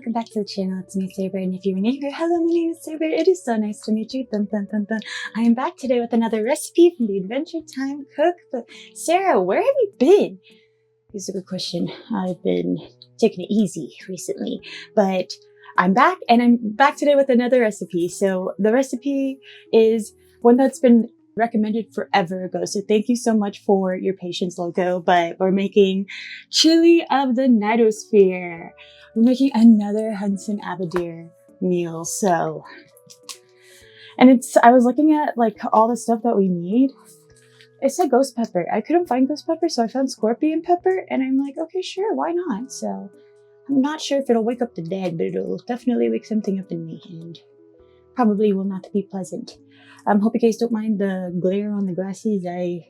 welcome back to the channel. It's me, Searbear, and if you're new here, hello, my name is Searbear. It is so nice to meet you. Dun, dun, dun, dun. I am back today with another recipe from the Adventure Time Cookbook. Sarah, where have you been? This is a good question. I've been taking it easy recently, but I'm back, and I'm back today with another recipe. So the recipe is one that's been recommended forever ago, so thank you so much for your patience, logo. But we're making chili of the Nitosphere. We're making another Hudson Abadir meal. So, and I was looking at like all the stuff that we need. It said ghost pepper. I couldn't find ghost pepper, so I found scorpion pepper, and I'm like, okay, sure, why not? So I'm not sure if it'll wake up the dead, but it'll definitely wake something up in me, and probably will not be pleasant. Hope you guys don't mind the glare on the glasses. I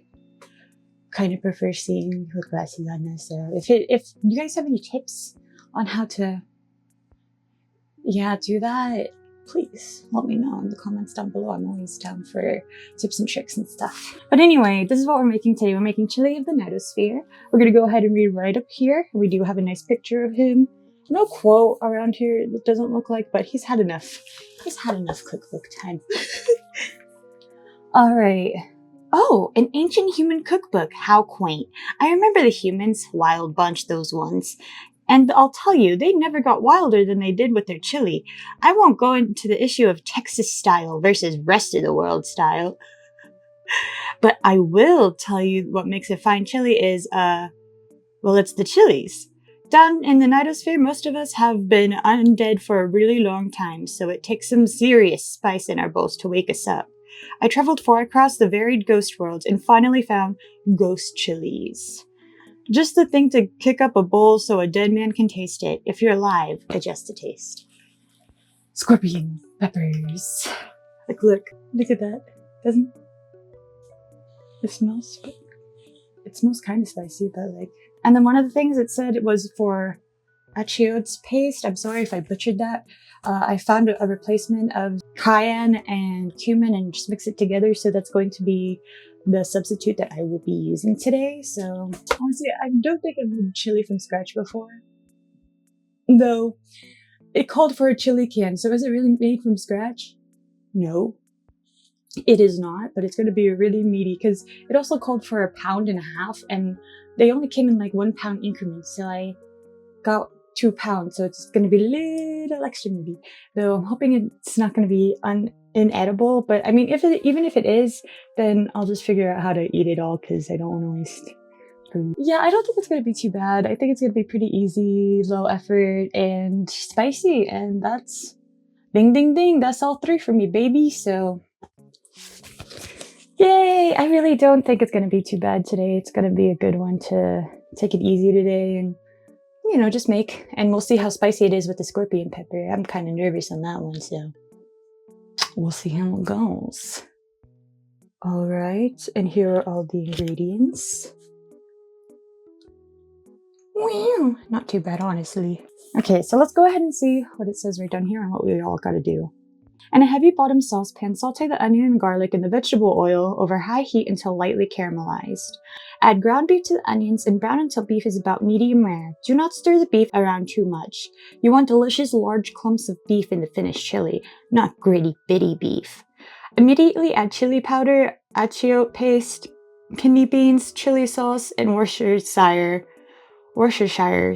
kind of prefer seeing with glasses on this. So if you guys have any tips on how to, do that, please let me know in the comments down below. I'm always down for tips and tricks and stuff. But anyway, this is what we're making today. We're making chili of the Nitosphere. We're gonna go ahead and read right up here. We do have a nice picture of him. No quote around here, it doesn't look like, but he's had enough. He's had enough cookbook time. All right. Oh, an ancient human cookbook. How quaint. I remember the humans, wild bunch, those ones. And I'll tell you, they never got wilder than they did with their chili. I won't go into the issue of Texas style versus rest of the world style. But I will tell you what makes a fine chili is, well, it's the chilies. Down in the Nitosphere, most of us have been undead for a really long time, so it takes some serious spice in our bowls to wake us up. I traveled far across the varied ghost worlds and finally found ghost chilies. Just the thing to kick up a bowl so a dead man can taste it. If you're alive, adjust the taste. Scorpion peppers. Like, look at that. Doesn't it smells kind of spicy, but like. And then one of the things it said it was for achiote paste. I'm sorry if I butchered that. I found a replacement of cayenne and cumin and just mix it together. So that's going to be the substitute that I will be using today. So honestly, I don't think I've made chili from scratch before. Though it called for a chili can. So is it really made from scratch? No, it is not, but it's going to be really meaty because it also called for 1.5 pounds and they only came in like 1 pound increments. So I got 2 pounds, so it's going to be a little extra meaty. Though I'm hoping it's not going to be inedible, but I mean, even if it is, then I'll just figure out how to eat it all because I don't want to waste food. Yeah, I don't think it's going to be too bad. I think it's going to be pretty easy, low effort, and spicy, and that's ding ding ding. That's all 3 for me, baby. So yay! I really don't think it's going to be too bad today. It's going to be a good one to take it easy today and, you know, just make. And we'll see how spicy it is with the scorpion pepper. I'm kind of nervous on that one, so we'll see how it goes. All right, and here are all the ingredients. Wow, not too bad, honestly. Okay, so let's go ahead and see what it says right down here and what we all got to do. In a heavy bottom saucepan, saute the onion and garlic in the vegetable oil over high heat until lightly caramelized. Add ground beef to the onions and brown until beef is about medium rare. Do not stir the beef around too much. You want delicious large clumps of beef in the finished chili, not gritty bitty beef. Immediately add chili powder, achiote paste, kidney beans, chili sauce, and Worcestershire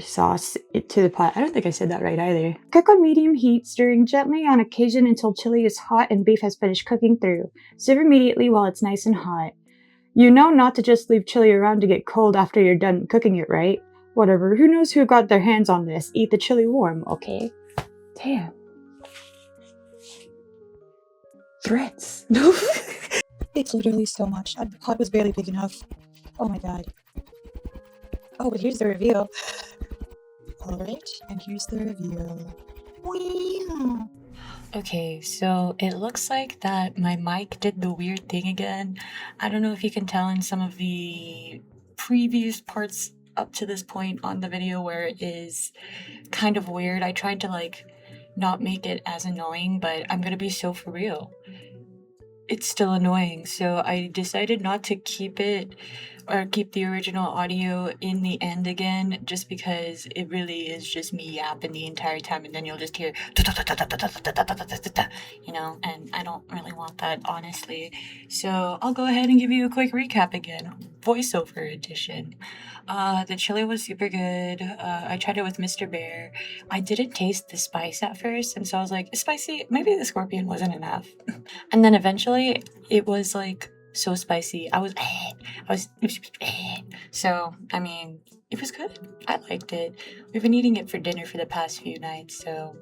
sauce to the pot. I don't think I said that right either. Cook on medium heat, stirring gently on occasion until chili is hot and beef has finished cooking through. Serve immediately while it's nice and hot. You know not to just leave chili around to get cold after you're done cooking it, right? Whatever, who knows who got their hands on this? Eat the chili warm, okay? Damn. Threats. It's literally so much. The pot was barely big enough. Oh my god. Oh, but here's the reveal. Alright, and here's the reveal. Wow. Okay, so it looks like that my mic did the weird thing again. I don't know if you can tell in some of the previous parts up to this point on the video where it is kind of weird. I tried to like not make it as annoying, but I'm gonna be so for real. It's still annoying, so I decided not to keep it or keep the original audio in the end again, just because it really is just me yapping the entire time, and then you'll just hear, you know, and I don't really want that, honestly. So I'll go ahead and give you a quick recap again, voiceover edition. The chili was super good. I tried it with Mr. Bear. I didn't taste the spice at first, and so I was like, it's spicy. Maybe the scorpion wasn't enough. And then eventually, it was like so spicy. I was so, I mean, it was good. I liked it. We've been eating it for dinner for the past few nights, so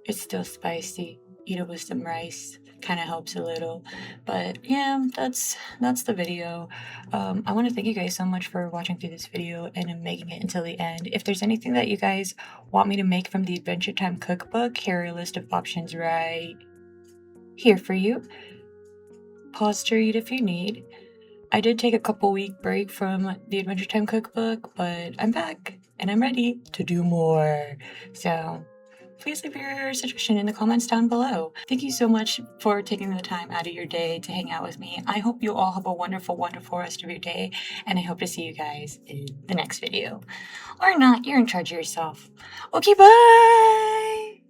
it's still spicy. Eat it with some rice. Kind of helps a little. But yeah, that's the video. I want to thank you guys so much for watching through this video and making it until the end. If there's anything that you guys want me to make from the Adventure Time cookbook, here are a list of options right here for you. Pause to read if you need. I did take a couple week break from the Adventure Time cookbook, but I'm back and I'm ready to do more. So please leave your suggestion in the comments down below. Thank you so much for taking the time out of your day to hang out with me. I hope you all have a wonderful, wonderful rest of your day, and I hope to see you guys in the next video. Or not, you're in charge of yourself. Okay, bye!